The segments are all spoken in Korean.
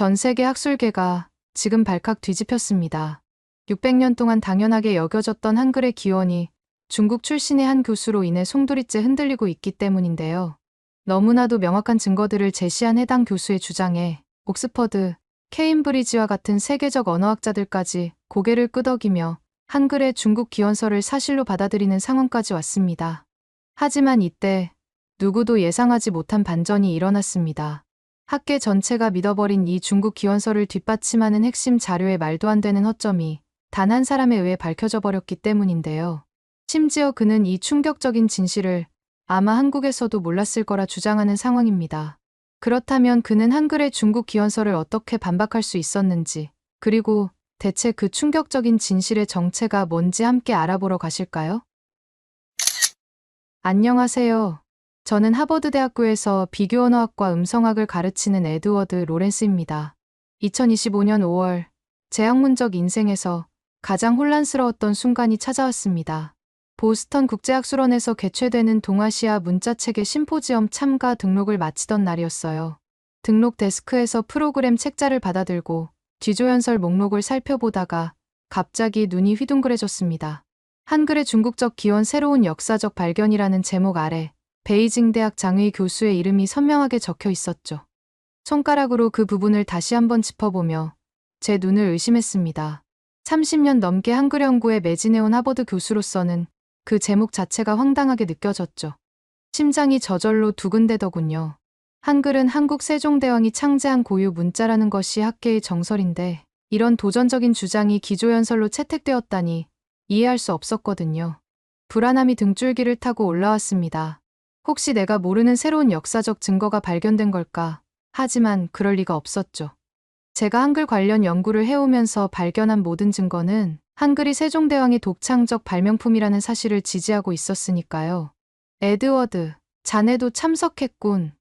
전 세계 학술계가 지금 발칵 뒤집혔습니다. 600년 동안 당연하게 여겨졌던 한글의 기원이 중국 출신의 한 교수로 인해 송두리째 흔들리고 있기 때문인데요. 너무나도 명확한 증거들을 제시한 해당 교수의 주장에 옥스퍼드, 케임브리지와 같은 세계적 언어학자들까지 고개를 끄덕이며 한글의 중국 기원설을 사실로 받아들이는 상황까지 왔습니다. 하지만 이때 누구도 예상하지 못한 반전이 일어났습니다. 학계 전체가 믿어버린 이 중국 기원설을 뒷받침하는 핵심 자료의 말도 안 되는 허점이 단 한 사람에 의해 밝혀져 버렸기 때문인데요. 심지어 그는 이 충격적인 진실을 아마 한국에서도 몰랐을 거라 주장하는 상황입니다. 그렇다면 그는 한글의 중국 기원설을 어떻게 반박할 수 있었는지, 그리고 대체 그 충격적인 진실의 정체가 뭔지 함께 알아보러 가실까요? 안녕하세요. 저는 하버드대학교에서 비교언어학과 음성학을 가르치는 에드워드 로렌스입니다. 2025년 5월, 제 학문적 인생에서 가장 혼란스러웠던 순간이 찾아왔습니다. 보스턴 국제학술원에서 개최되는 동아시아 문자체계 심포지엄 참가 등록을 마치던 날이었어요. 등록 데스크에서 프로그램 책자를 받아들고 뒤조연설 목록을 살펴보다가 갑자기 눈이 휘둥그레졌습니다. 한글의 중국적 기원 새로운 역사적 발견이라는 제목 아래 베이징 대학 장의 교수의 이름이 선명하게 적혀 있었죠. 손가락으로 그 부분을 다시 한번 짚어보며 제 눈을 의심했습니다. 30년 넘게 한글 연구에 매진해온 하버드 교수로서는 그 제목 자체가 황당하게 느껴졌죠. 심장이 저절로 두근대더군요. 한글은 한국 세종대왕이 창제한 고유 문자라는 것이 학계의 정설인데 이런 도전적인 주장이 기조연설로 채택되었다니 이해할 수 없었거든요. 불안함이 등줄기를 타고 올라왔습니다. 혹시 내가 모르는 새로운 역사적 증거가 발견된 걸까? 하지만 그럴 리가 없었죠. 제가 한글 관련 연구를 해오면서 발견한 모든 증거는 한글이 세종대왕의 독창적 발명품이라는 사실을 지지하고 있었으니까요. 에드워드, 자네도 참석했군.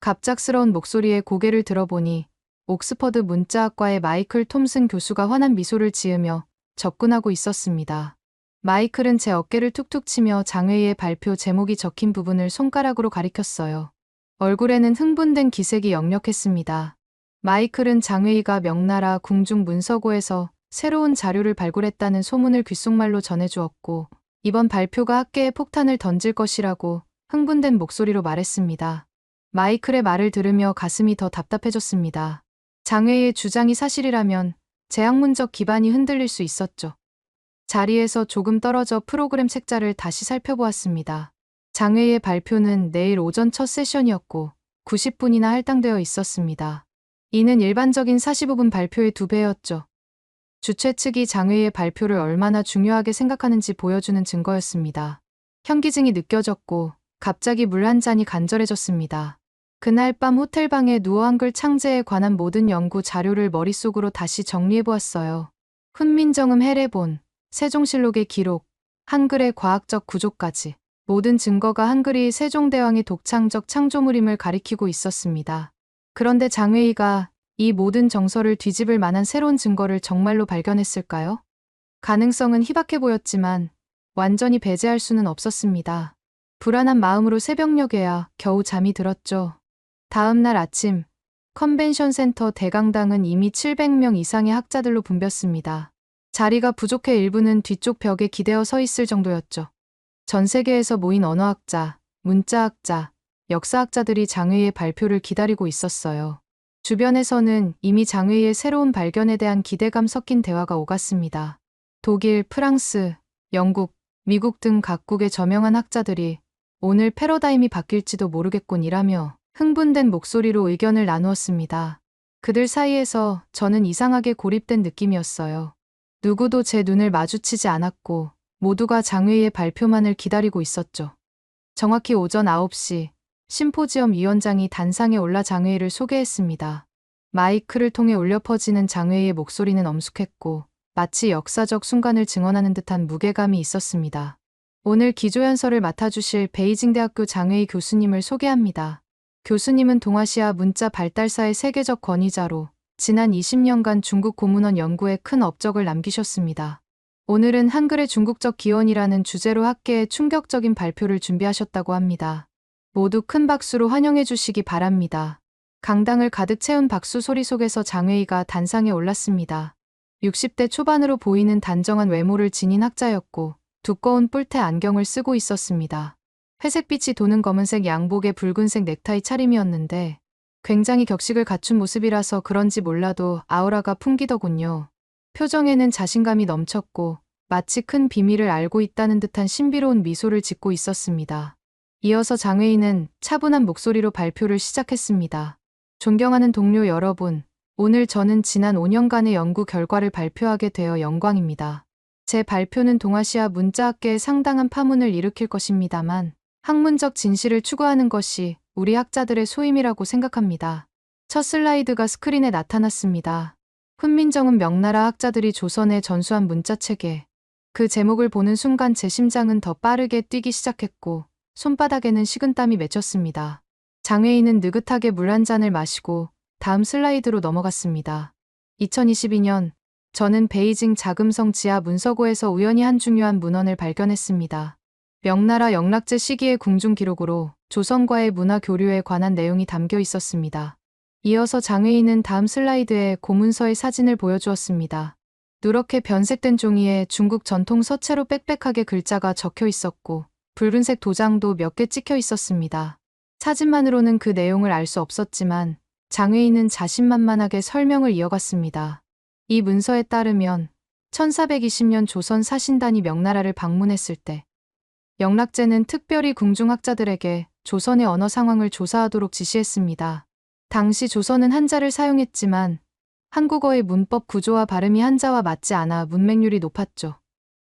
갑작스러운 목소리에 고개를 들어보니 옥스퍼드 문자학과의 마이클 톰슨 교수가 환한 미소를 지으며 접근하고 있었습니다. 마이클은 제 어깨를 툭툭 치며 장회의의 발표 제목이 적힌 부분을 손가락으로 가리켰어요. 얼굴에는 흥분된 기색이 역력했습니다. 마이클은 장회의가 명나라 궁중 문서고에서 새로운 자료를 발굴했다는 소문을 귓속말로 전해주었고 이번 발표가 학계에 폭탄을 던질 것이라고 흥분된 목소리로 말했습니다. 마이클의 말을 들으며 가슴이 더 답답해졌습니다. 장회의의 주장이 사실이라면 제 학문적 기반이 흔들릴 수 있었죠. 자리에서 조금 떨어져 프로그램 책자를 다시 살펴보았습니다. 장회의의 발표는 내일 오전 첫 세션이었고 90분이나 할당되어 있었습니다. 이는 일반적인 45분 발표의 2배였죠. 주최 측이 장회의의 발표를 얼마나 중요하게 생각하는지 보여주는 증거였습니다. 현기증이 느껴졌고 갑자기 물 한 잔이 간절해졌습니다. 그날 밤 호텔방에 누워 한글 창제에 관한 모든 연구 자료를 머릿속으로 다시 정리해보았어요. 훈민정음 해례본, 세종실록의 기록, 한글의 과학적 구조까지 모든 증거가 한글이 세종대왕의 독창적 창조물임을 가리키고 있었습니다. 그런데 장회의가 이 모든 정설을 뒤집을 만한 새로운 증거를 정말로 발견했을까요? 가능성은 희박해 보였지만 완전히 배제할 수는 없었습니다. 불안한 마음으로 새벽녘에야 겨우 잠이 들었죠. 다음 날 아침, 컨벤션 센터 대강당은 이미 700명 이상의 학자들로 붐볐습니다. 자리가 부족해 일부는 뒤쪽 벽에 기대어 서 있을 정도였죠. 전 세계에서 모인 언어학자, 문자학자, 역사학자들이 장회의의 발표를 기다리고 있었어요. 주변에서는 이미 장회의의 새로운 발견에 대한 기대감 섞인 대화가 오갔습니다. 독일, 프랑스, 영국, 미국 등 각국의 저명한 학자들이 오늘 패러다임이 바뀔지도 모르겠군이라며 흥분된 목소리로 의견을 나누었습니다. 그들 사이에서 저는 이상하게 고립된 느낌이었어요. 누구도 제 눈을 마주치지 않았고 모두가 장회의의 발표만을 기다리고 있었죠. 정확히 오전 9시 심포지엄 위원장이 단상에 올라 장회의를 소개했습니다. 마이크를 통해 울려 퍼지는 장회의의 목소리는 엄숙했고 마치 역사적 순간을 증언하는 듯한 무게감이 있었습니다. 오늘 기조연설을 맡아주실 베이징 대학교 장회의 교수님을 소개합니다. 교수님은 동아시아 문자 발달사의 세계적 권위자로 지난 20년간 중국 고문원 연구에 큰 업적을 남기셨습니다. 오늘은 한글의 중국적 기원이라는 주제로 학계에 충격적인 발표를 준비하셨다고 합니다. 모두 큰 박수로 환영해 주시기 바랍니다. 강당을 가득 채운 박수 소리 속에서 장웨이가 단상에 올랐습니다. 60대 초반으로 보이는 단정한 외모를 지닌 학자였고 두꺼운 뿔테 안경을 쓰고 있었습니다. 회색빛이 도는 검은색 양복에 붉은색 넥타이 차림이었는데 굉장히 격식을 갖춘 모습이라서 그런지 몰라도 아우라가 풍기더군요. 표정에는 자신감이 넘쳤고 마치 큰 비밀을 알고 있다는 듯한 신비로운 미소를 짓고 있었습니다. 이어서 장웨이는 차분한 목소리로 발표를 시작했습니다. 존경하는 동료 여러분, 오늘 저는 지난 5년간의 연구 결과를 발표하게 되어 영광입니다. 제 발표는 동아시아 문자학계에 상당한 파문을 일으킬 것입니다만 학문적 진실을 추구하는 것이 우리 학자들의 소임이라고 생각합니다. 첫 슬라이드가 스크린에 나타났습니다. 훈민정음 명나라 학자들이 조선에 전수한 문자체계. 그 제목을 보는 순간 제 심장은 더 빠르게 뛰기 시작했고 손바닥에는 식은땀이 맺혔습니다. 장웨이는 느긋하게 물 한 잔을 마시고 다음 슬라이드로 넘어갔습니다. 2022년 저는 베이징 자금성 지하 문서고에서 우연히 한 중요한 문헌을 발견했습니다. 명나라 영락제 시기의 궁중 기록으로 조선과의 문화 교류에 관한 내용이 담겨 있었습니다. 이어서 장웨이는 다음 슬라이드에 고문서의 사진을 보여주었습니다. 누렇게 변색된 종이에 중국 전통 서체로 빽빽하게 글자가 적혀 있었고 붉은색 도장도 몇 개 찍혀 있었습니다. 사진만으로는 그 내용을 알 수 없었지만 장웨이는 자신만만하게 설명을 이어갔습니다. 이 문서에 따르면 1420년 조선 사신단이 명나라를 방문했을 때 영락제는 특별히 궁중학자들에게 조선의 언어 상황을 조사하도록 지시했습니다. 당시 조선은 한자를 사용했지만 한국어의 문법 구조와 발음이 한자와 맞지 않아 문맹률이 높았죠.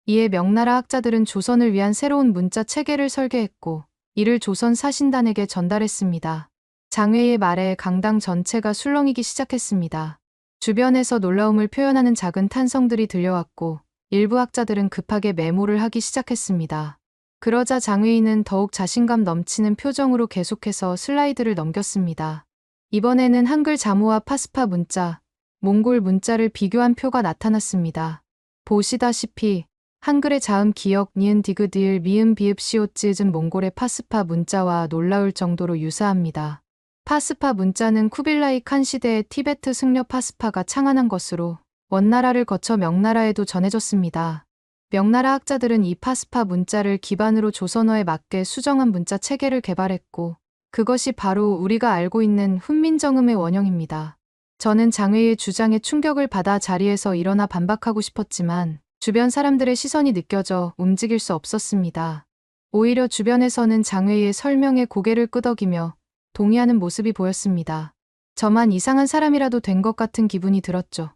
이에 명나라 학자들은 조선을 위한 새로운 문자 체계를 설계했고 이를 조선 사신단에게 전달했습니다. 장웨이의 말에 강당 전체가 술렁이기 시작했습니다. 주변에서 놀라움을 표현하는 작은 탄성들이 들려왔고 일부 학자들은 급하게 메모를 하기 시작했습니다. 그러자 장웨이는 더욱 자신감 넘치는 표정으로 계속해서 슬라이드를 넘겼습니다. 이번에는 한글 자모와 파스파 문자, 몽골 문자를 비교한 표가 나타났습니다. 보시다시피 한글의 자음 기역 니은 디귿 리을 미음 비읍 시옷 찌읒은 몽골의 파스파 문자와 놀라울 정도로 유사합니다. 파스파 문자는 쿠빌라이 칸 시대의 티베트 승려 파스파가 창안한 것으로 원나라를 거쳐 명나라에도 전해졌습니다. 명나라 학자들은 이 파스파 문자를 기반으로 조선어에 맞게 수정한 문자 체계를 개발했고 그것이 바로 우리가 알고 있는 훈민정음의 원형입니다. 저는 장웨이의 주장에 충격을 받아 자리에서 일어나 반박하고 싶었지만 주변 사람들의 시선이 느껴져 움직일 수 없었습니다. 오히려 주변에서는 장웨이의 설명에 고개를 끄덕이며 동의하는 모습이 보였습니다. 저만 이상한 사람이라도 된 것 같은 기분이 들었죠.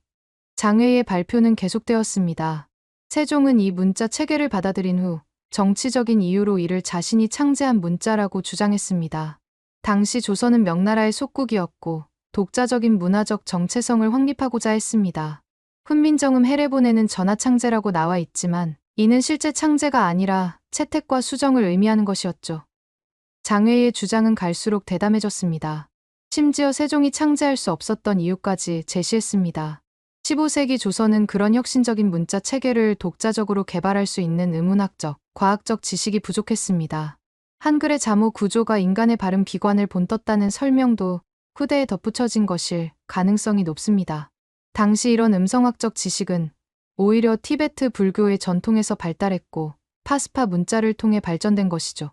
장웨이의 발표는 계속되었습니다. 세종은 이 문자 체계를 받아들인 후 정치적인 이유로 이를 자신이 창제한 문자라고 주장했습니다. 당시 조선은 명나라의 속국이었고 독자적인 문화적 정체성을 확립하고자 했습니다. 훈민정음 해례본에는 전하창제라고 나와 있지만 이는 실제 창제가 아니라 채택과 수정을 의미하는 것이었죠. 장웨이의 주장은 갈수록 대담해졌습니다. 심지어 세종이 창제할 수 없었던 이유까지 제시했습니다. 15세기 조선은 그런 혁신적인 문자 체계를 독자적으로 개발할 수 있는 의문학적, 과학적 지식이 부족했습니다. 한글의 자모 구조가 인간의 발음 기관을 본떴다는 설명도 후대에 덧붙여진 것일 가능성이 높습니다. 당시 이런 음성학적 지식은 오히려 티베트 불교의 전통에서 발달했고 파스파 문자를 통해 발전된 것이죠.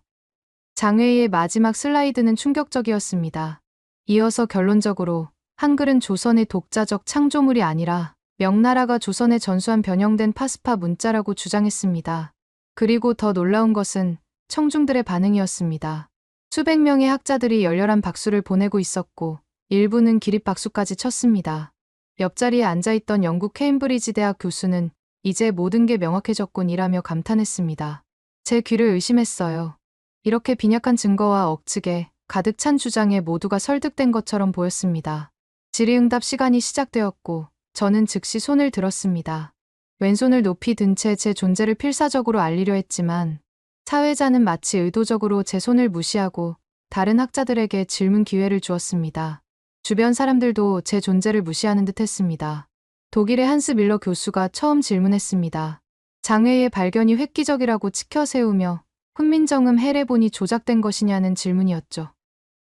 장웨이의 마지막 슬라이드는 충격적이었습니다. 이어서 결론적으로 한글은 조선의 독자적 창조물이 아니라 명나라가 조선에 전수한 변형된 파스파 문자라고 주장했습니다. 그리고 더 놀라운 것은 청중들의 반응이었습니다. 수백 명의 학자들이 열렬한 박수를 보내고 있었고 일부는 기립박수까지 쳤습니다. 옆자리에 앉아있던 영국 케임브리지 대학 교수는 이제 모든 게 명확해졌군 이라며 감탄했습니다. 제 귀를 의심했어요. 이렇게 빈약한 증거와 억측에 가득 찬 주장에 모두가 설득된 것처럼 보였습니다. 질의응답 시간이 시작되었고 저는 즉시 손을 들었습니다. 왼손을 높이 든 채 제 존재를 필사적으로 알리려 했지만 사회자는 마치 의도적으로 제 손을 무시하고 다른 학자들에게 질문 기회를 주었습니다. 주변 사람들도 제 존재를 무시하는 듯 했습니다. 독일의 한스 밀러 교수가 처음 질문했습니다. 장웨이의 발견이 획기적이라고 치켜 세우며 훈민정음 해례본이 조작된 것이냐는 질문이었죠.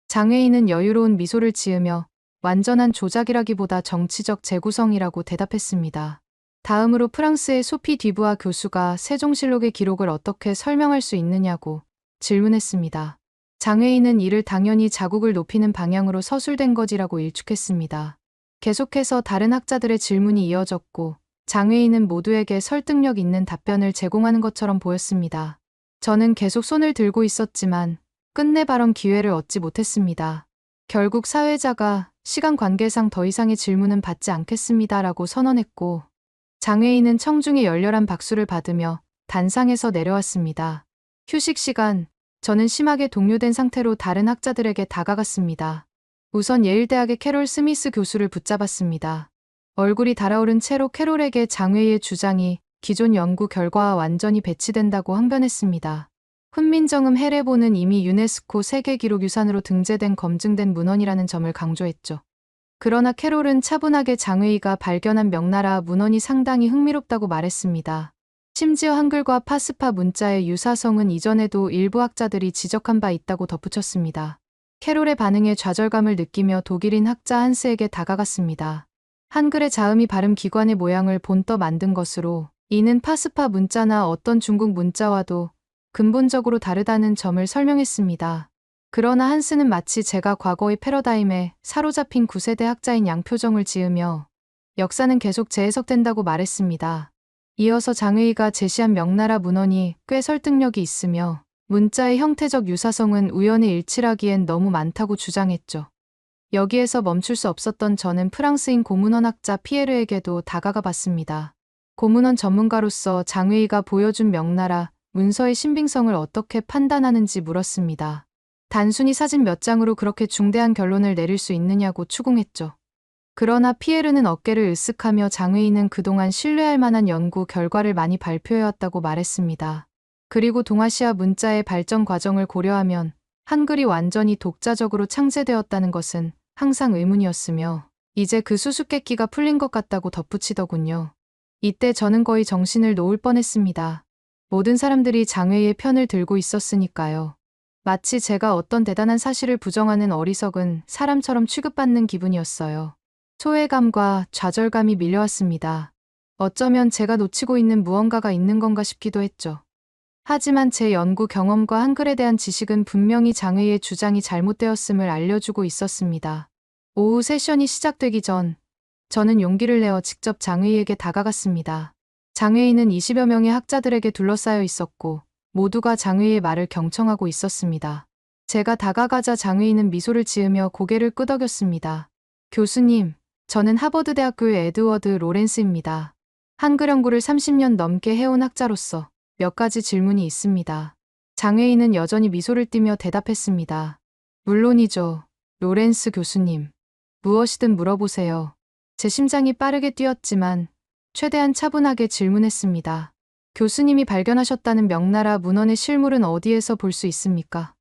장웨이는 여유로운 미소를 지으며 완전한 조작이라기보다 정치적 재구성이라고 대답했습니다. 다음으로 프랑스의 소피 뒤부아 교수가 세종실록의 기록을 어떻게 설명할 수 있느냐고 질문했습니다. 장외인은 이를 당연히 자국을 높이는 방향으로 서술된 것이라고 일축했습니다. 계속해서 다른 학자들의 질문이 이어졌고 장외인은 모두에게 설득력 있는 답변을 제공하는 것처럼 보였습니다. 저는 계속 손을 들고 있었지만 끝내 발언 기회를 얻지 못했습니다. 결국 사회자가 시간 관계상 더 이상의 질문은 받지 않겠습니다라고 선언했고 장외인은 청중의 열렬한 박수를 받으며 단상에서 내려왔습니다. 휴식 시간, 저는 심하게 동요된 상태로 다른 학자들에게 다가갔습니다. 우선 예일대학의 캐롤 스미스 교수를 붙잡았습니다. 얼굴이 달아오른 채로 캐롤에게 장외의 주장이 기존 연구 결과와 완전히 배치된다고 항변했습니다. 훈민정음 헤레보는 이미 유네스코 세계기록유산으로 등재된 검증된 문헌이라는 점을 강조했죠. 그러나 캐롤은 차분하게 장외이가 발견한 명나라 문헌이 상당히 흥미롭다고 말했습니다. 심지어 한글과 파스파 문자의 유사성은 이전에도 일부 학자들이 지적한 바 있다고 덧붙였습니다. 캐롤의 반응에 좌절감을 느끼며 독일인 학자 한스에게 다가갔습니다. 한글의 자음이 발음 기관의 모양을 본떠 만든 것으로 이는 파스파 문자나 어떤 중국 문자와도 근본적으로 다르다는 점을 설명했습니다. 그러나 한스는 마치 제가 과거의 패러다임에 사로잡힌 9세대 학자인 양표정을 지으며 역사는 계속 재해석된다고 말했습니다. 이어서 장외이가 제시한 명나라 문헌이 꽤 설득력이 있으며 문자의 형태적 유사성은 우연의 일치라기엔 너무 많다고 주장했죠. 여기에서 멈출 수 없었던 저는 프랑스인 고문헌학자 피에르에게도 다가가 봤습니다. 고문헌 전문가로서 장외이가 보여준 명나라 문서의 신빙성을 어떻게 판단하는지 물었습니다. 단순히 사진 몇 장으로 그렇게 중대한 결론을 내릴 수 있느냐고 추궁했죠. 그러나 피에르는 어깨를 으쓱하며 장외인은 그동안 신뢰할 만한 연구 결과를 많이 발표해왔다고 말했습니다. 그리고 동아시아 문자의 발전 과정을 고려하면 한글이 완전히 독자적으로 창제되었다는 것은 항상 의문이었으며 이제 그 수수께끼가 풀린 것 같다고 덧붙이더군요. 이때 저는 거의 정신을 놓을 뻔했습니다. 모든 사람들이 장외의 편을 들고 있었으니까요. 마치 제가 어떤 대단한 사실을 부정하는 어리석은 사람처럼 취급받는 기분이었어요. 소외감과 좌절감이 밀려왔습니다. 어쩌면 제가 놓치고 있는 무언가가 있는 건가 싶기도 했죠. 하지만 제 연구 경험과 한글에 대한 지식은 분명히 장외의 주장이 잘못되었음을 알려주고 있었습니다. 오후 세션이 시작되기 전 저는 용기를 내어 직접 장외에게 다가갔습니다. 장외인은 20여 명의 학자들에게 둘러싸여 있었고 모두가 장외의 말을 경청하고 있었습니다. 제가 다가가자 장외인은 미소를 지으며 고개를 끄덕였습니다. 교수님, 저는 하버드대학교의 에드워드 로렌스입니다. 한글 연구를 30년 넘게 해온 학자로서 몇 가지 질문이 있습니다. 장외인은 여전히 미소를 띠며 대답했습니다. 물론이죠, 로렌스 교수님. 무엇이든 물어보세요. 제 심장이 빠르게 뛰었지만 최대한 차분하게 질문했습니다. 교수님이 발견하셨다는 명나라 문헌의 실물은 어디에서 볼 수 있습니까?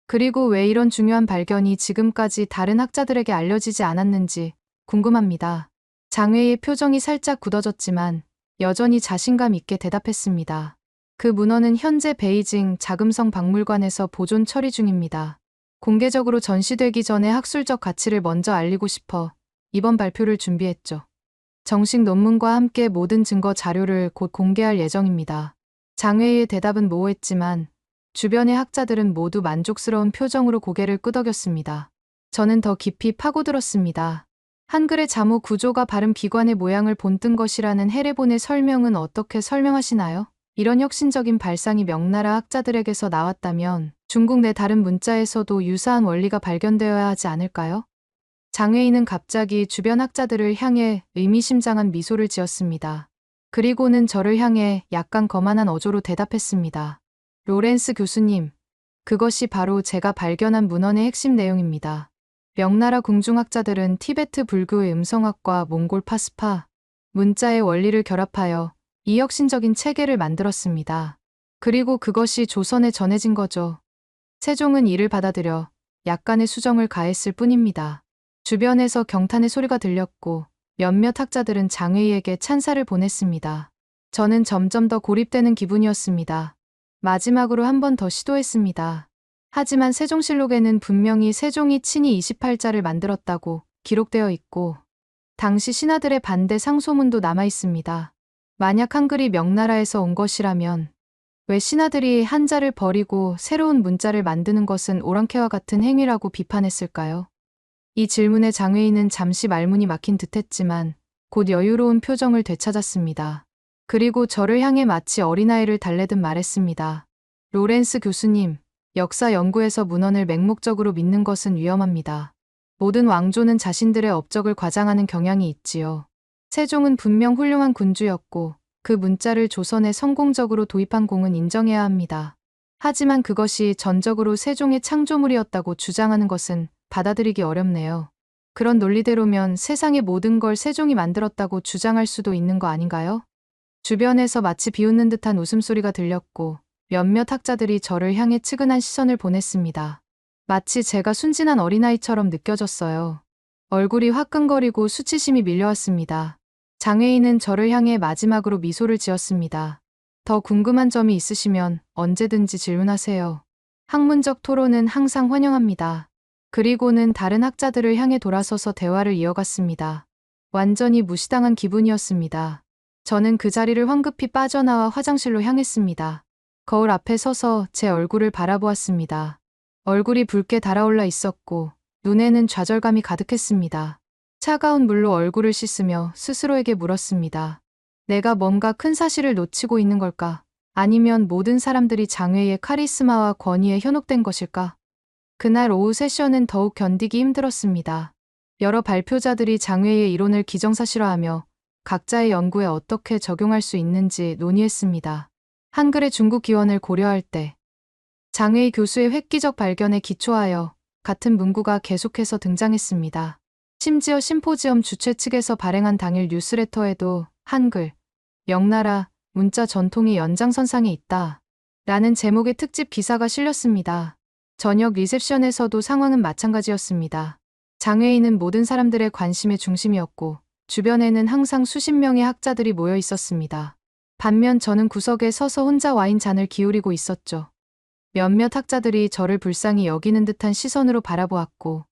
그리고 왜 이런 중요한 발견이 지금까지 다른 학자들에게 알려지지 않았는지 궁금합니다. 장외의 표정이 살짝 굳어졌지만 여전히 자신감 있게 대답했습니다. 그 문헌은 현재 베이징 자금성 박물관에서 보존 처리 중입니다. 공개적으로 전시되기 전에 학술적 가치를 먼저 알리고 싶어 이번 발표를 준비했죠. 정식 논문과 함께 모든 증거 자료를 곧 공개할 예정입니다. 장외의 대답은 모호했지만 주변의 학자들은 모두 만족스러운 표정으로 고개를 끄덕였습니다. 저는 더 깊이 파고들었습니다. 한글의 자모 구조가 발음 기관의 모양을 본뜬 것이라는 헤레본의 설명은 어떻게 설명하시나요? 이런 혁신적인 발상이 명나라 학자들에게서 나왔다면 중국 내 다른 문자에서도 유사한 원리가 발견되어야 하지 않을까요? 장외인은 갑자기 주변 학자들을 향해 의미심장한 미소를 지었습니다. 그리고는 저를 향해 약간 거만한 어조로 대답했습니다. 로렌스 교수님, 그것이 바로 제가 발견한 문헌의 핵심 내용입니다. 명나라 궁중학자들은 티베트 불교의 음성학과 몽골 파스파, 문자의 원리를 결합하여 이 혁신적인 체계를 만들었습니다. 그리고 그것이 조선에 전해진 거죠. 세종은 이를 받아들여 약간의 수정을 가했을 뿐입니다. 주변에서 경탄의 소리가 들렸고 몇몇 학자들은 장외에게 찬사를 보냈습니다. 저는 점점 더 고립되는 기분이었습니다. 마지막으로 한 번 더 시도했습니다. 하지만 세종실록에는 분명히 세종이 친히 28자를 만들었다고 기록되어 있고 당시 신하들의 반대 상소문도 남아 있습니다. 만약 한글이 명나라에서 온 것이라면 왜 신하들이 한자를 버리고 새로운 문자를 만드는 것은 오랑캐와 같은 행위라고 비판했을까요? 이 질문에 장웨이는 잠시 말문이 막힌 듯했지만 곧 여유로운 표정을 되찾았습니다. 그리고 저를 향해 마치 어린아이를 달래듯 말했습니다. 로렌스 교수님, 역사 연구에서 문헌을 맹목적으로 믿는 것은 위험합니다. 모든 왕조는 자신들의 업적을 과장하는 경향이 있지요. 세종은 분명 훌륭한 군주였고 그 문자를 조선에 성공적으로 도입한 공은 인정해야 합니다. 하지만 그것이 전적으로 세종의 창조물이었다고 주장하는 것은 받아들이기 어렵네요. 그런 논리대로면 세상의 모든 걸 세종이 만들었다고 주장할 수도 있는 거 아닌가요? 주변에서 마치 비웃는 듯한 웃음소리가 들렸고 몇몇 학자들이 저를 향해 측은한 시선을 보냈습니다. 마치 제가 순진한 어린아이처럼 느껴졌어요. 얼굴이 화끈거리고 수치심이 밀려왔습니다. 장웨이는 저를 향해 마지막으로 미소를 지었습니다. 더 궁금한 점이 있으시면 언제든지 질문하세요. 학문적 토론은 항상 환영합니다. 그리고는 다른 학자들을 향해 돌아서서 대화를 이어갔습니다. 완전히 무시당한 기분이었습니다. 저는 그 자리를 황급히 빠져나와 화장실로 향했습니다. 거울 앞에 서서 제 얼굴을 바라보았습니다. 얼굴이 붉게 달아올라 있었고 눈에는 좌절감이 가득했습니다. 차가운 물로 얼굴을 씻으며 스스로에게 물었습니다. 내가 뭔가 큰 사실을 놓치고 있는 걸까? 아니면 모든 사람들이 장웨이의 카리스마와 권위에 현혹된 것일까? 그날 오후 세션은 더욱 견디기 힘들었습니다. 여러 발표자들이 장웨이의 이론을 기정사실화하며 각자의 연구에 어떻게 적용할 수 있는지 논의했습니다. 한글의 중국 기원을 고려할 때 장웨이 교수의 획기적 발견에 기초하여 같은 문구가 계속해서 등장했습니다. 심지어 심포지엄 주최 측에서 발행한 당일 뉴스레터에도 한글, 명나라, 문자 전통이 연장선상에 있다 라는 제목의 특집 기사가 실렸습니다. 저녁 리셉션에서도 상황은 마찬가지였습니다. 장웨이는 모든 사람들의 관심의 중심이었고 주변에는 항상 수십 명의 학자들이 모여 있었습니다. 반면 저는 구석에 서서 혼자 와인 잔을 기울이고 있었죠. 몇몇 학자들이 저를 불쌍히 여기는 듯한 시선으로 바라보았고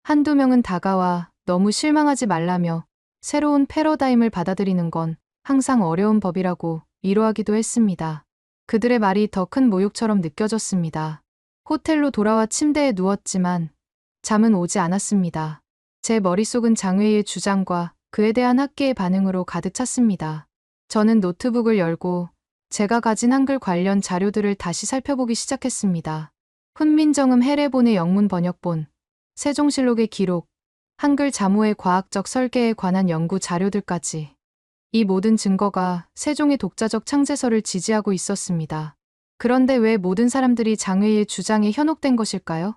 한두 명은 다가와 너무 실망하지 말라며 새로운 패러다임을 받아들이는 건 항상 어려운 법이라고 위로하기도 했습니다. 그들의 말이 더 큰 모욕처럼 느껴졌습니다. 호텔로 돌아와 침대에 누웠지만 잠은 오지 않았습니다. 제 머릿속은 장웨이의 주장과 그에 대한 학계의 반응으로 가득 찼습니다. 저는 노트북을 열고 제가 가진 한글 관련 자료들을 다시 살펴보기 시작했습니다. 훈민정음 해례본의 영문 번역본, 세종실록의 기록, 한글 자모의 과학적 설계에 관한 연구 자료들까지. 이 모든 증거가 세종의 독자적 창제설을 지지하고 있었습니다. 그런데 왜 모든 사람들이 장웨이의 주장에 현혹된 것일까요?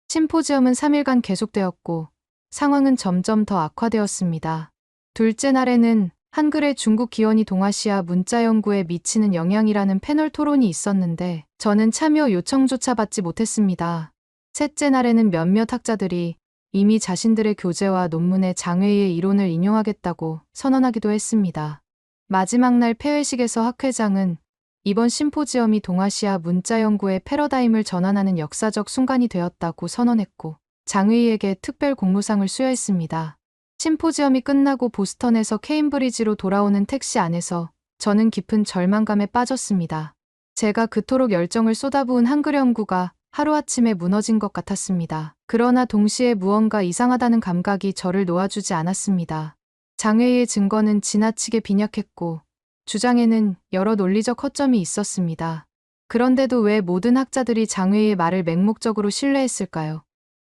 심포지엄은 3일간 계속되었고 상황은 점점 더 악화되었습니다. 둘째 날에는 한글의 중국 기원이 동아시아 문자 연구에 미치는 영향이라는 패널 토론이 있었는데 저는 참여 요청조차 받지 못했습니다. 셋째 날에는 몇몇 학자들이 이미 자신들의 교재와 논문에 장웨이의 이론을 인용하겠다고 선언하기도 했습니다. 마지막 날 폐회식에서 학 회장은 이번 심포지엄이 동아시아 문자 연구의 패러다임을 전환하는 역사적 순간이 되었다고 선언했고 장웨이에게 특별 공로상을 수여했습니다. 심포지엄이 끝나고 보스턴에서 케임브리지로 돌아오는 택시 안에서 저는 깊은 절망감에 빠졌습니다. 제가 그토록 열정을 쏟아부은 한글 연구가 하루아침에 무너진 것 같았습니다. 그러나 동시에 무언가 이상하다는 감각이 저를 놓아주지 않았습니다. 장웨이의 증거는 지나치게 빈약했고 주장에는 여러 논리적 허점이 있었습니다. 그런데도 왜 모든 학자들이 장웨이의 말을 맹목적으로 신뢰했을까요?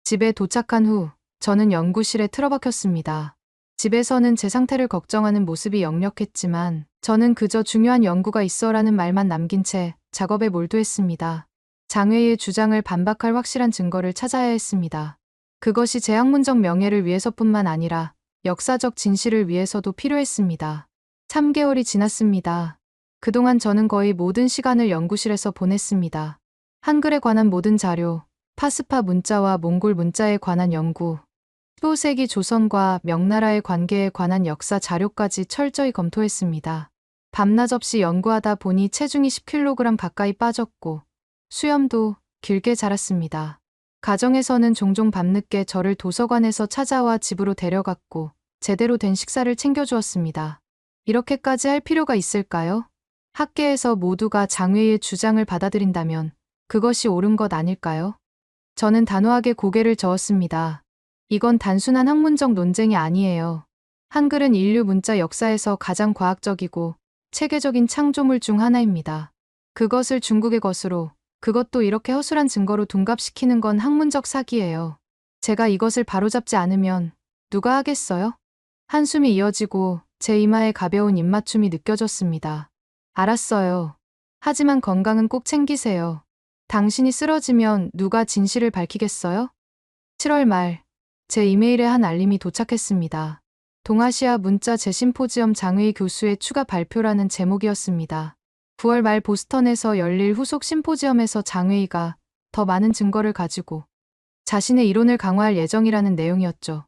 집에 도착한 후 저는 연구실에 틀어박혔습니다. 집에서는 제 상태를 걱정하는 모습이 역력했지만 저는 그저 중요한 연구가 있어라는 말만 남긴 채 작업에 몰두했습니다. 장웨이의 주장을 반박할 확실한 증거를 찾아야 했습니다. 그것이 제 학문적 명예를 위해서뿐만 아니라 역사적 진실을 위해서도 필요했습니다. 3개월이 지났습니다. 그동안 저는 거의 모든 시간을 연구실에서 보냈습니다. 한글에 관한 모든 자료, 파스파 문자와 몽골 문자에 관한 연구, 15세기 조선과 명나라의 관계에 관한 역사 자료까지 철저히 검토했습니다. 밤낮 없이 연구하다 보니 체중이 10kg 가까이 빠졌고 수염도 길게 자랐습니다. 가정에서는 종종 밤늦게 저를 도서관에서 찾아와 집으로 데려갔고 제대로 된 식사를 챙겨주었습니다. 이렇게까지 할 필요가 있을까요? 학계에서 모두가 장외의 주장을 받아들인다면 그것이 옳은 것 아닐까요? 저는 단호하게 고개를 저었습니다. 이건 단순한 학문적 논쟁이 아니에요. 한글은 인류 문자 역사에서 가장 과학적이고 체계적인 창조물 중 하나입니다. 그것을 중국의 것으로, 그것도 이렇게 허술한 증거로 둔갑시키는 건 학문적 사기예요. 제가 이것을 바로잡지 않으면 누가 하겠어요? 한숨이 이어지고 제 이마에 가벼운 입맞춤이 느껴졌습니다. 알았어요. 하지만 건강은 꼭 챙기세요. 당신이 쓰러지면 누가 진실을 밝히겠어요? 7월 말, 제 이메일에 한 알림이 도착했습니다. 동아시아 문자 재심포지엄 장의 교수의 추가 발표라는 제목이었습니다. 9월 말 보스턴에서 열릴 후속 심포지엄에서 장웨이가 더 많은 증거를 가지고 자신의 이론을 강화할 예정이라는 내용이었죠.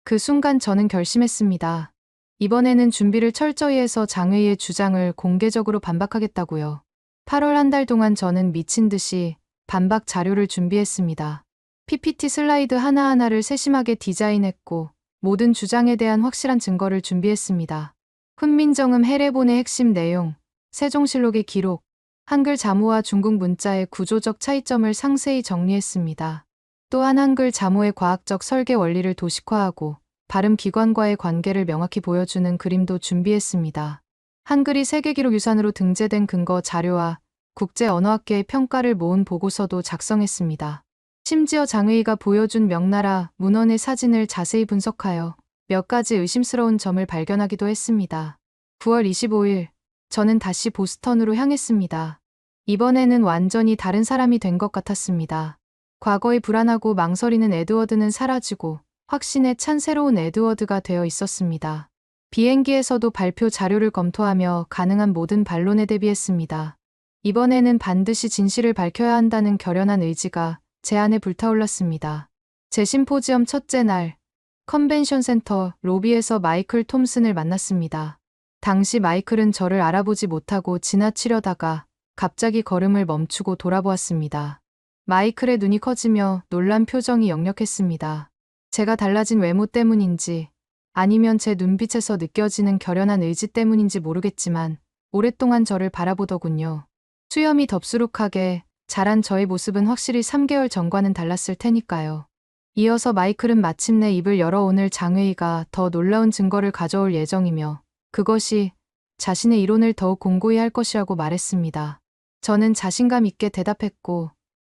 그 순간 저는 결심했습니다. 이번에는 준비를 철저히 해서 장웨이의 주장을 공개적으로 반박하겠다고요. 8월 한 달 동안 저는 미친 듯이 반박 자료를 준비했습니다. PPT 슬라이드 하나하나를 세심하게 디자인했고 모든 주장에 대한 확실한 증거를 준비했습니다. 훈민정음 해례본의 핵심 내용, 세종실록의 기록, 한글 자모와 중국 문자의 구조적 차이점을 상세히 정리했습니다. 또한 한글 자모의 과학적 설계 원리를 도식화하고 발음 기관과의 관계를 명확히 보여주는 그림도 준비했습니다. 한글이 세계기록 유산으로 등재된 근거 자료와 국제언어학계의 평가를 모은 보고서도 작성했습니다. 심지어 장의가 보여준 명나라 문헌의 사진을 자세히 분석하여 몇 가지 의심스러운 점을 발견하기도 했습니다. 9월 25일, 저는 다시 보스턴으로 향했습니다. 이번에는 완전히 다른 사람이 된 것 같았습니다. 과거의 불안하고 망설이는 에드워드는 사라지고 확신에 찬 새로운 에드워드가 되어 있었습니다. 비행기에서도 발표 자료를 검토하며 가능한 모든 반론에 대비했습니다. 이번에는 반드시 진실을 밝혀야 한다는 결연한 의지가 제 안에 불타올랐습니다. 제 심포지엄 첫째 날, 컨벤션 센터 로비에서 마이클 톰슨을 만났습니다. 당시 마이클은 저를 알아보지 못하고 지나치려다가 갑자기 걸음을 멈추고 돌아보았습니다. 마이클의 눈이 커지며 놀란 표정이 역력했습니다. 제가 달라진 외모 때문인지 아니면 제 눈빛에서 느껴지는 결연한 의지 때문인지 모르겠지만 오랫동안 저를 바라보더군요. 수염이 덥수룩하게 자란 저의 모습은 확실히 3개월 전과는 달랐을 테니까요. 이어서 마이클은 마침내 입을 열어 오늘 장회의가 더 놀라운 증거를 가져올 예정이며 그것이 자신의 이론을 더욱 공고히 할 것이라고 말했습니다. 저는 자신감 있게 대답했고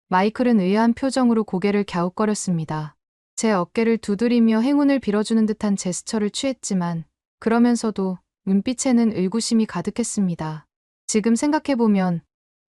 마이클은 의아한 표정으로 고개를 갸웃거렸습니다. 제 어깨를 두드리며 행운을 빌어주는 듯한 제스처를 취했지만 그러면서도 눈빛에는 의구심이 가득했습니다. 지금 생각해보면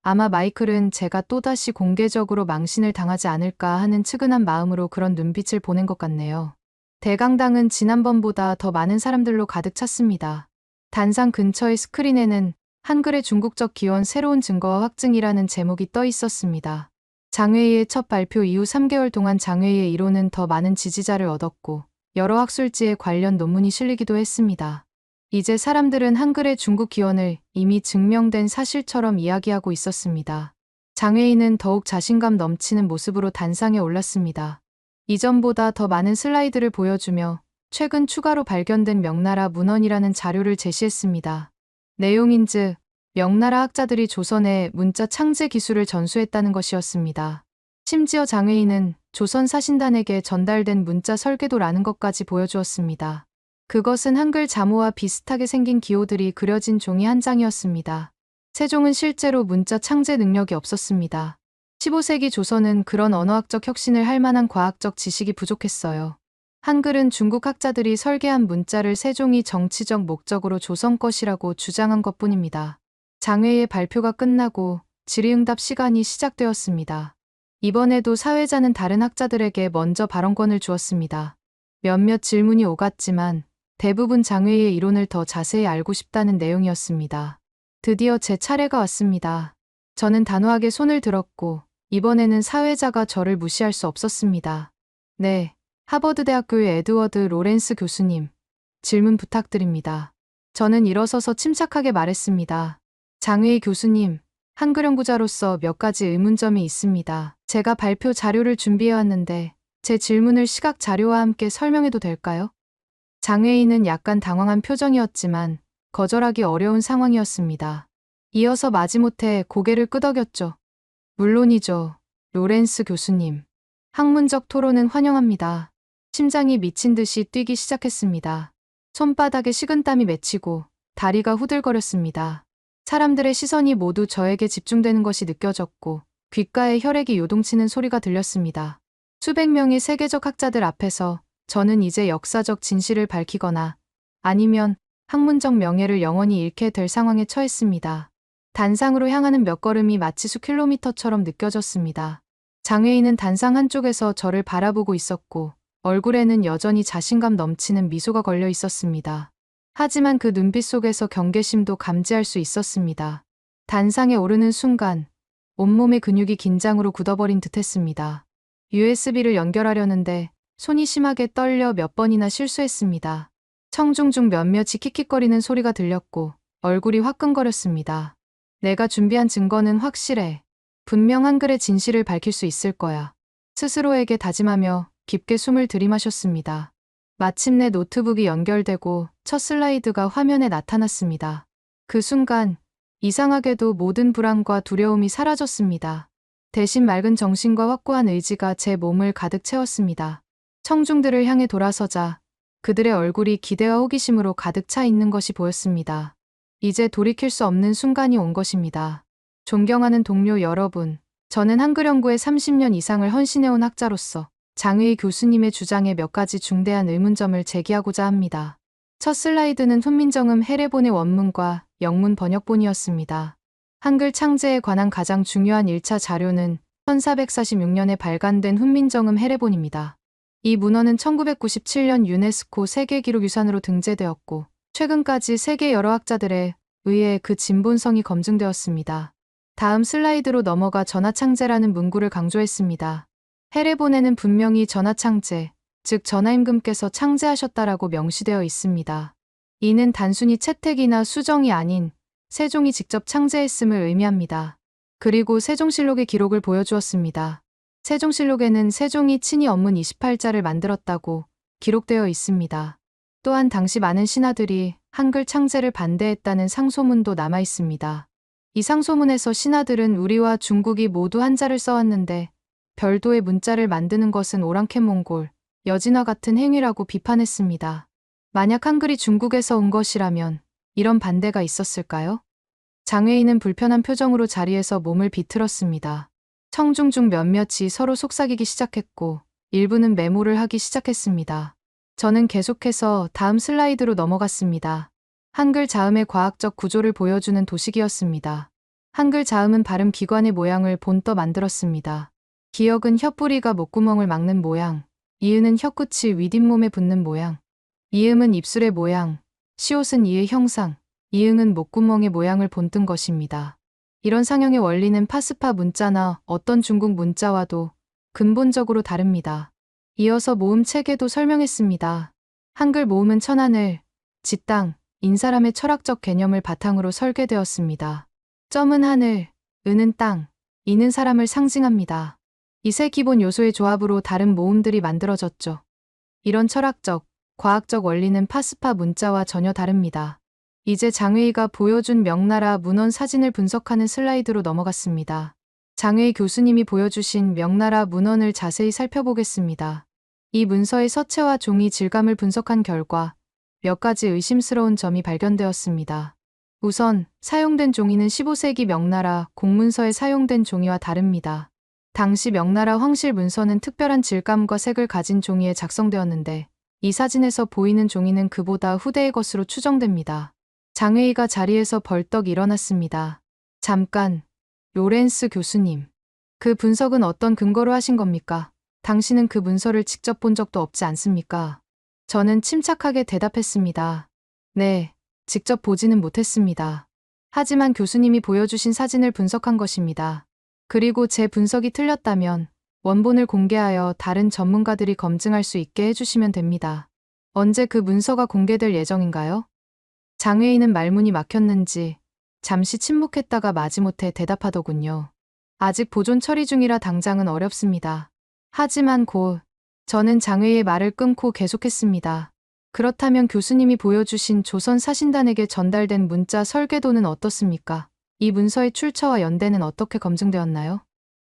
아마 마이클은 제가 또다시 공개적으로 망신을 당하지 않을까 하는 측은한 마음으로 그런 눈빛을 보낸 것 같네요. 대강당은 지난번보다 더 많은 사람들로 가득 찼습니다. 단상 근처의 스크린에는 한글의 중국적 기원 새로운 증거와 확증이라는 제목이 떠 있었습니다. 장회의의 첫 발표 이후 3개월 동안 장회의의 이론은 더 많은 지지자를 얻었고 여러 학술지에 관련 논문이 실리기도 했습니다. 이제 사람들은 한글의 중국 기원을 이미 증명된 사실처럼 이야기하고 있었습니다. 장회의는 더욱 자신감 넘치는 모습으로 단상에 올랐습니다. 이전보다 더 많은 슬라이드를 보여주며 최근 추가로 발견된 명나라 문헌이라는 자료를 제시했습니다. 내용인즉 명나라 학자들이 조선의 문자 창제 기술을 전수했다는 것이었습니다. 심지어 장회의는 조선 사신단에게 전달된 문자 설계도라는 것까지 보여주었습니다. 그것은 한글 자모와 비슷하게 생긴 기호들이 그려진 종이 한 장이었습니다. 세종은 실제로 문자 창제 능력이 없었습니다. 15세기 조선은 그런 언어학적 혁신을 할 만한 과학적 지식이 부족했어요. 한글은 중국 학자들이 설계한 문자를 세종이 정치적 목적으로 조선 것이라고 주장한 것뿐입니다. 장회의 발표가 끝나고 질의응답 시간이 시작되었습니다. 이번에도 사회자는 다른 학자들에게 먼저 발언권을 주었습니다. 몇몇 질문이 오갔지만 대부분 장회의 이론을 더 자세히 알고 싶다는 내용이었습니다. 드디어 제 차례가 왔습니다. 저는 단호하게 손을 들었고 이번에는 사회자가 저를 무시할 수 없었습니다. 네, 하버드대학교의 에드워드 로렌스 교수님, 질문 부탁드립니다. 저는 일어서서 침착하게 말했습니다. 장회의 교수님, 한글 연구자로서 몇 가지 의문점이 있습니다. 제가 발표 자료를 준비해왔는데 제 질문을 시각 자료와 함께 설명해도 될까요? 장외인은 약간 당황한 표정이었지만 거절하기 어려운 상황이었습니다. 이어서 마지못해 고개를 끄덕였죠. 물론이죠. 로렌스 교수님. 학문적 토론은 환영합니다. 심장이 미친 듯이 뛰기 시작했습니다. 손바닥에 식은땀이 맺히고 다리가 후들거렸습니다. 사람들의 시선이 모두 저에게 집중되는 것이 느껴졌고 귓가에 혈액이 요동치는 소리가 들렸습니다. 수백 명의 세계적 학자들 앞에서 저는 이제 역사적 진실을 밝히거나 아니면 학문적 명예를 영원히 잃게 될 상황에 처했습니다. 단상으로 향하는 몇 걸음이 마치 수킬로미터처럼 느껴졌습니다. 장외인은 단상 한쪽에서 저를 바라보고 있었고 얼굴에는 여전히 자신감 넘치는 미소가 걸려 있었습니다. 하지만 그 눈빛 속에서 경계심도 감지할 수 있었습니다. 단상에 오르는 순간 온몸의 근육이 긴장으로 굳어버린 듯했습니다. USB를 연결하려는데 손이 심하게 떨려 몇 번이나 실수했습니다. 청중 중 몇몇이 킥킥거리는 소리가 들렸고 얼굴이 화끈거렸습니다. 내가 준비한 증거는 확실해. 분명 한글의 진실을 밝힐 수 있을 거야. 스스로에게 다짐하며 깊게 숨을 들이마셨습니다. 마침내 노트북이 연결되고 첫 슬라이드가 화면에 나타났습니다. 그 순간 이상하게도 모든 불안과 두려움이 사라졌습니다. 대신 맑은 정신과 확고한 의지가 제 몸을 가득 채웠습니다. 청중들을 향해 돌아서자 그들의 얼굴이 기대와 호기심으로 가득 차 있는 것이 보였습니다. 이제 돌이킬 수 없는 순간이 온 것입니다. 존경하는 동료 여러분, 저는 한글 연구에 30년 이상을 헌신해온 학자로서 장의희 교수님의 주장에 몇 가지 중대한 의문점을 제기하고자 합니다. 첫 슬라이드는 훈민정음 해례본의 원문과 영문 번역본이었습니다. 한글 창제에 관한 가장 중요한 1차 자료는 1446년에 발간된 훈민정음 해례본입니다. 이 문헌은 1997년 유네스코 세계기록유산으로 등재되었고 최근까지 세계 여러 학자들에 의해 그 진본성이 검증되었습니다. 다음 슬라이드로 넘어가 전하창제라는 문구를 강조했습니다. 해례본에는 분명히 전하창제, 즉 전하임금께서 창제하셨다라고 명시되어 있습니다. 이는 단순히 채택이나 수정이 아닌 세종이 직접 창제했음을 의미합니다. 그리고 세종실록의 기록을 보여주었습니다. 세종실록에는 세종이 친히 언문 28자를 만들었다고 기록되어 있습니다. 또한 당시 많은 신하들이 한글 창제를 반대했다는 상소문도 남아 있습니다. 이 상소문에서 신하들은 우리와 중국이 모두 한자를 써왔는데 별도의 문자를 만드는 것은 오랑캐몽골, 여진과 같은 행위라고 비판했습니다. 만약 한글이 중국에서 온 것이라면 이런 반대가 있었을까요? 장외인은 불편한 표정으로 자리에서 몸을 비틀었습니다. 청중 중 몇몇이 서로 속삭이기 시작했고 일부는 메모를 하기 시작했습니다. 저는 계속해서 다음 슬라이드로 넘어갔습니다. 한글 자음의 과학적 구조를 보여주는 도식이었습니다. 한글 자음은 발음 기관의 모양을 본떠 만들었습니다. 기역은 혀뿌리가 목구멍을 막는 모양, 이은은 혀끝이 윗잇몸에 붙는 모양, 이음은 입술의 모양, 시옷은 이의 형상, 이응은 목구멍의 모양을 본뜬 것입니다. 이런 상형의 원리는 파스파 문자나 어떤 중국 문자와도 근본적으로 다릅니다. 이어서 모음 체계도 설명했습니다. 한글 모음은 천하늘, 지땅, 인사람의 철학적 개념을 바탕으로 설계되었습니다. 점은 하늘, 은은 땅, 이는 사람을 상징합니다. 이 세 기본 요소의 조합으로 다른 모음들이 만들어졌죠. 이런 철학적, 과학적 원리는 파스파 문자와 전혀 다릅니다. 이제 장외이가 보여준 명나라 문헌 사진을 분석하는 슬라이드로 넘어갔습니다. 장외이 교수님이 보여주신 명나라 문헌을 자세히 살펴보겠습니다. 이 문서의 서체와 종이 질감을 분석한 결과 몇 가지 의심스러운 점이 발견되었습니다. 우선 사용된 종이는 15세기 명나라 공문서에 사용된 종이와 다릅니다. 당시 명나라 황실 문서는 특별한 질감과 색을 가진 종이에 작성되었는데 이 사진에서 보이는 종이는 그보다 후대의 것으로 추정됩니다. 장외이가 자리에서 벌떡 일어났습니다. 잠깐, 로렌스 교수님. 그 분석은 어떤 근거로 하신 겁니까? 당신은 그 문서를 직접 본 적도 없지 않습니까? 저는 침착하게 대답했습니다. 네, 직접 보지는 못했습니다. 하지만 교수님이 보여주신 사진을 분석한 것입니다. 그리고 제 분석이 틀렸다면 원본을 공개하여 다른 전문가들이 검증할 수 있게 해주시면 됩니다. 언제 그 문서가 공개될 예정인가요? 장외인은 말문이 막혔는지 잠시 침묵했다가 마지못해 대답하더군요. 아직 보존 처리 중이라 당장은 어렵습니다. 하지만 곧 저는 장외의 말을 끊고 계속했습니다. 그렇다면 교수님이 보여주신 조선 사신단에게 전달된 문자 설계도는 어떻습니까? 이 문서의 출처와 연대는 어떻게 검증되었나요?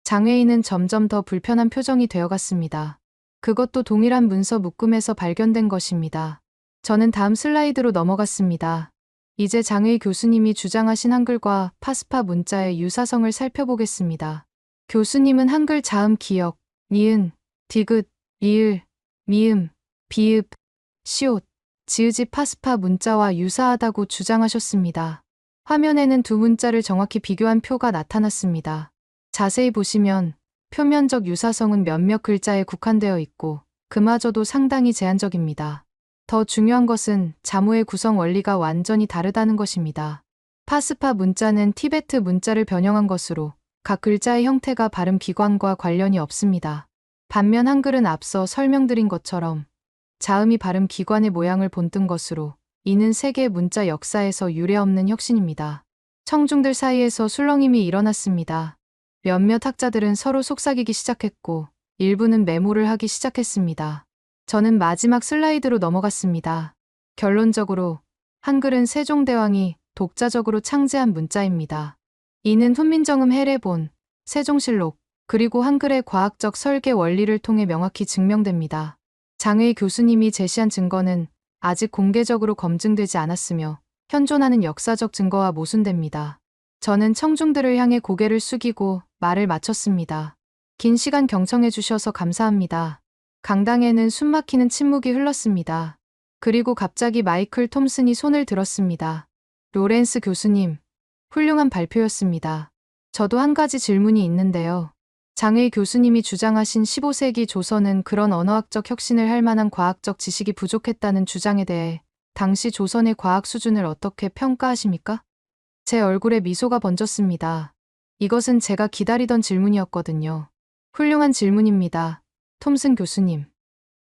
장외인은 점점 더 불편한 표정이 되어갔습니다. 그것도 동일한 문서 묶음에서 발견된 것입니다. 저는 다음 슬라이드로 넘어갔습니다. 이제 장외 교수님이 주장하신 한글과 파스파 문자의 유사성을 살펴보겠습니다. 교수님은 한글 자음 기역, 니은, 디귿, 리을, 미음, 비읍, 시옷, 지읒이 파스파 문자와 유사하다고 주장하셨습니다. 화면에는 두 문자를 정확히 비교한 표가 나타났습니다. 자세히 보시면 표면적 유사성은 몇몇 글자에 국한되어 있고 그마저도 상당히 제한적입니다. 더 중요한 것은 자모의 구성 원리가 완전히 다르다는 것입니다. 파스파 문자는 티베트 문자를 변형한 것으로 각 글자의 형태가 발음 기관과 관련이 없습니다. 반면 한글은 앞서 설명드린 것처럼 자음이 발음 기관의 모양을 본뜬 것으로 이는 세계 문자 역사에서 유례없는 혁신입니다. 청중들 사이에서 술렁임이 일어났습니다. 몇몇 학자들은 서로 속삭이기 시작했고 일부는 메모를 하기 시작했습니다. 저는 마지막 슬라이드로 넘어갔습니다. 결론적으로 한글은 세종대왕이 독자적으로 창제한 문자입니다. 이는 훈민정음 해례본, 세종실록, 그리고 한글의 과학적 설계 원리를 통해 명확히 증명됩니다. 장외 교수님이 제시한 증거는 아직 공개적으로 검증되지 않았으며 현존하는 역사적 증거와 모순됩니다. 저는 청중들을 향해 고개를 숙이고 말을 마쳤습니다. 긴 시간 경청해 주셔서 감사합니다. 강당에는 숨막히는 침묵이 흘렀습니다. 그리고 갑자기 마이클 톰슨이 손을 들었습니다. 로렌스 교수님, 훌륭한 발표였습니다. 저도 한 가지 질문이 있는데요. 장외 교수님이 주장하신 15세기 조선은 그런 언어학적 혁신을 할 만한 과학적 지식이 부족했다는 주장에 대해 당시 조선의 과학 수준을 어떻게 평가하십니까? 제 얼굴에 미소가 번졌습니다. 이것은 제가 기다리던 질문이었거든요. 훌륭한 질문입니다. 톰슨 교수님.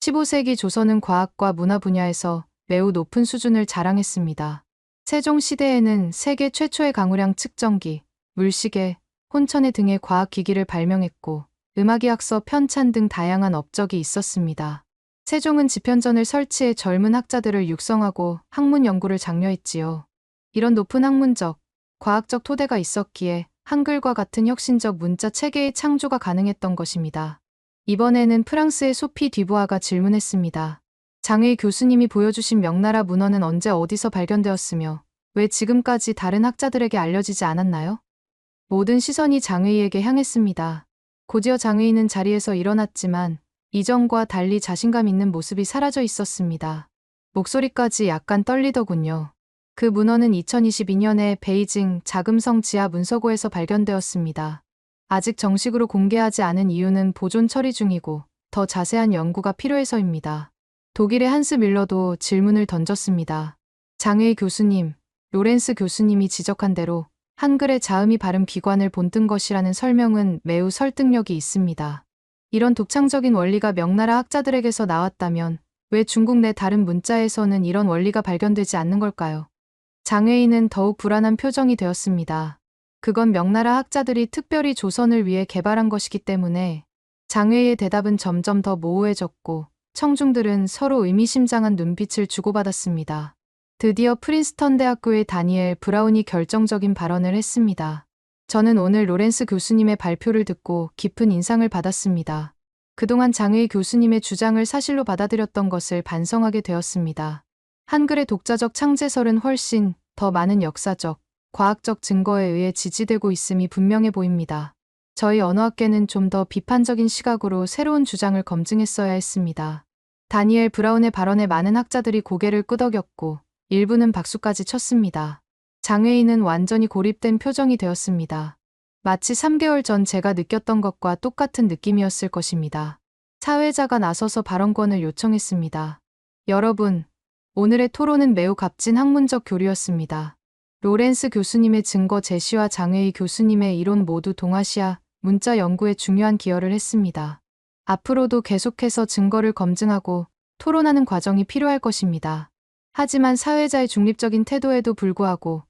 15세기 조선은 과학과 문화 분야에서 매우 높은 수준을 자랑했습니다. 세종시대에는 세계 최초의 강우량 측정기, 물시계, 혼천해 등의 과학기기를 발명했고 음악의학서 편찬 등 다양한 업적이 있었습니다. 세종은 집현전을 설치해 젊은 학자들을 육성하고 학문 연구를 장려했지요. 이런 높은 학문적, 과학적 토대가 있었기에 한글과 같은 혁신적 문자 체계의 창조가 가능했던 것입니다. 이번에는 프랑스의 소피 듀부아가 질문했습니다. 장외 교수님이 보여주신 명나라 문헌은 언제 어디서 발견되었으며 왜 지금까지 다른 학자들에게 알려지지 않았나요? 모든 시선이 장외에게 향했습니다. 곧이어 장외는 자리에서 일어났지만 이전과 달리 자신감 있는 모습이 사라져 있었습니다. 목소리까지 약간 떨리더군요. 그 문헌은 2022년에 베이징 자금성 지하 문서고에서 발견되었습니다. 아직 정식으로 공개하지 않은 이유는 보존 처리 중이고 더 자세한 연구가 필요해서입니다. 독일의 한스 밀러도 질문을 던졌습니다. 장외 교수님, 로렌스 교수님이 지적한 대로 한글의 자음이 발음 기관을 본뜬 것이라는 설명은 매우 설득력이 있습니다. 이런 독창적인 원리가 명나라 학자들에게서 나왔다면 왜 중국 내 다른 문자에서는 이런 원리가 발견되지 않는 걸까요? 장외인은 더욱 불안한 표정이 되었습니다. 그건 명나라 학자들이 특별히 조선을 위해 개발한 것이기 때문에 장외의 대답은 점점 더 모호해졌고 청중들은 서로 의미심장한 눈빛을 주고받았습니다. 드디어 프린스턴 대학교의 다니엘 브라운이 결정적인 발언을 했습니다. 저는 오늘 로렌스 교수님의 발표를 듣고 깊은 인상을 받았습니다. 그동안 장외 교수님의 주장을 사실로 받아들였던 것을 반성하게 되었습니다. 한글의 독자적 창제설은 훨씬 더 많은 역사적, 과학적 증거에 의해 지지되고 있음이 분명해 보입니다. 저희 언어학계는 좀 더 비판적인 시각으로 새로운 주장을 검증했어야 했습니다. 다니엘 브라운의 발언에 많은 학자들이 고개를 끄덕였고 일부는 박수까지 쳤습니다. 장외인은 완전히 고립된 표정이 되었습니다. 마치 3개월 전 제가 느꼈던 것과 똑같은 느낌이었을 것입니다. 사회자가 나서서 발언권을 요청했습니다. 여러분, 오늘의 토론은 매우 값진 학문적 교류였습니다. 로렌스 교수님의 증거 제시와 장외이 교수님의 이론 모두 동아시아 문자 연구에 중요한 기여를 했습니다. 앞으로도 계속해서 증거를 검증하고 토론하는 과정이 필요할 것입니다. 하지만 사회자의 중립적인 태도에도 불구하고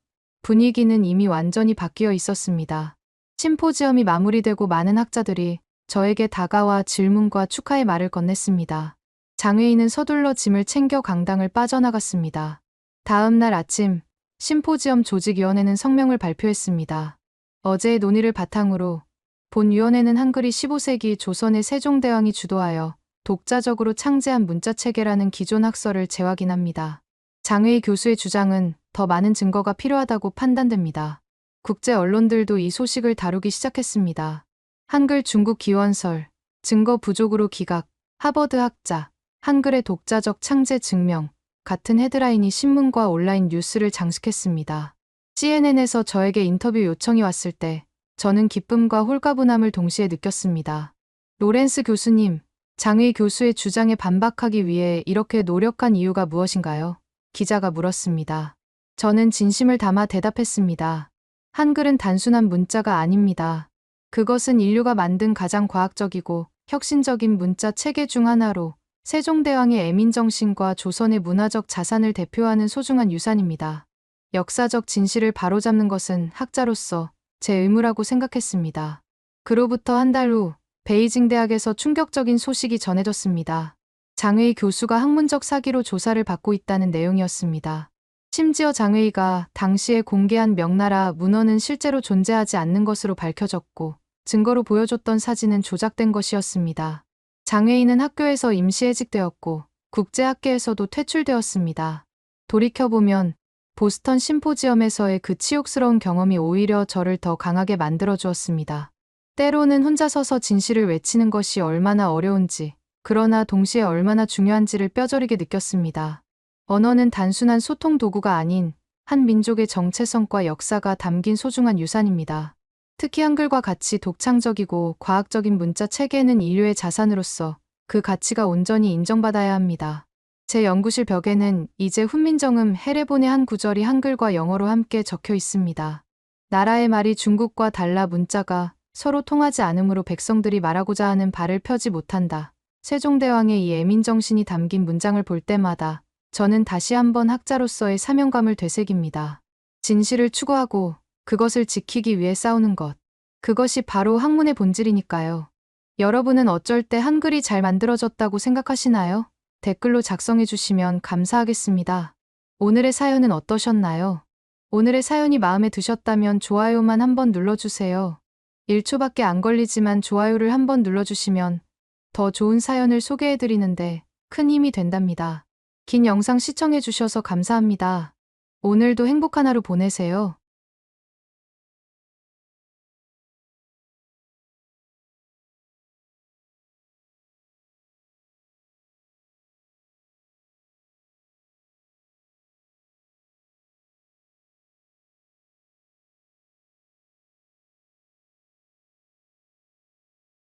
분위기는 이미 완전히 바뀌어 있었습니다. 심포지엄이 마무리되고 많은 학자들이 저에게 다가와 질문과 축하의 말을 건넸습니다. 장회인은 서둘러 짐을 챙겨 강당을 빠져나갔습니다. 다음 날 아침, 심포지엄 조직위원회는 성명을 발표했습니다. 어제의 논의를 바탕으로 본위원회는 한글이 15세기 조선의 세종대왕이 주도하여 독자적으로 창제한 문자체계라는 기존 학설을 재확인합니다. 장회의 교수의 주장은 더 많은 증거가 필요하다고 판단됩니다. 국제 언론들도 이 소식을 다루기 시작했습니다. 한글 중국 기원설, 증거 부족으로 기각, 하버드 학자, 한글의 독자적 창제 증명 같은 헤드라인이 신문과 온라인 뉴스를 장식했습니다. CNN에서 저에게 인터뷰 요청이 왔을 때 저는 기쁨과 홀가분함을 동시에 느꼈습니다. 로렌스 교수님, 장의 교수의 주장에 반박하기 위해 이렇게 노력한 이유가 무엇인가요? 기자가 물었습니다. 저는 진심을 담아 대답했습니다. 한글은 단순한 문자가 아닙니다. 그것은 인류가 만든 가장 과학적이고 혁신적인 문자 체계 중 하나로 세종대왕의 애민정신과 조선의 문화적 자산을 대표하는 소중한 유산입니다. 역사적 진실을 바로잡는 것은 학자로서 제 의무라고 생각했습니다. 그로부터 한 달 후 베이징 대학에서 충격적인 소식이 전해졌습니다. 장웨이 교수가 학문적 사기로 조사를 받고 있다는 내용이었습니다. 심지어 장웨이가 당시에 공개한 명나라 문헌은 실제로 존재하지 않는 것으로 밝혀졌고 증거로 보여줬던 사진은 조작된 것이었습니다. 장웨이는 학교에서 임시해직되었고 국제학계에서도 퇴출되었습니다. 돌이켜보면 보스턴 심포지엄에서의 그 치욕스러운 경험이 오히려 저를 더 강하게 만들어주었습니다. 때로는 혼자 서서 진실을 외치는 것이 얼마나 어려운지, 그러나 동시에 얼마나 중요한지를 뼈저리게 느꼈습니다. 언어는 단순한 소통 도구가 아닌 한 민족의 정체성과 역사가 담긴 소중한 유산입니다. 특히 한글과 같이 독창적이고 과학적인 문자 체계는 인류의 자산으로서 그 가치가 온전히 인정받아야 합니다. 제 연구실 벽에는 이제 훈민정음 해례본의 한 구절이 한글과 영어로 함께 적혀 있습니다. 나라의 말이 중국과 달라 문자가 서로 통하지 않으므로 백성들이 말하고자 하는 바를 펴지 못한다. 세종대왕의 이 애민정신이 담긴 문장을 볼 때마다 저는 다시 한번 학자로서의 사명감을 되새깁니다. 진실을 추구하고 그것을 지키기 위해 싸우는 것. 그것이 바로 학문의 본질이니까요. 여러분은 어쩔 때 한글이 잘 만들어졌다고 생각하시나요? 댓글로 작성해 주시면 감사하겠습니다. 오늘의 사연은 어떠셨나요? 오늘의 사연이 마음에 드셨다면 좋아요만 한번 눌러주세요. 1초밖에 안 걸리지만 좋아요를 한번 눌러주시면 더 좋은 사연을 소개해드리는데 큰 힘이 된답니다. 긴 영상 시청해주셔서 감사합니다. 오늘도 행복한 하루 보내세요.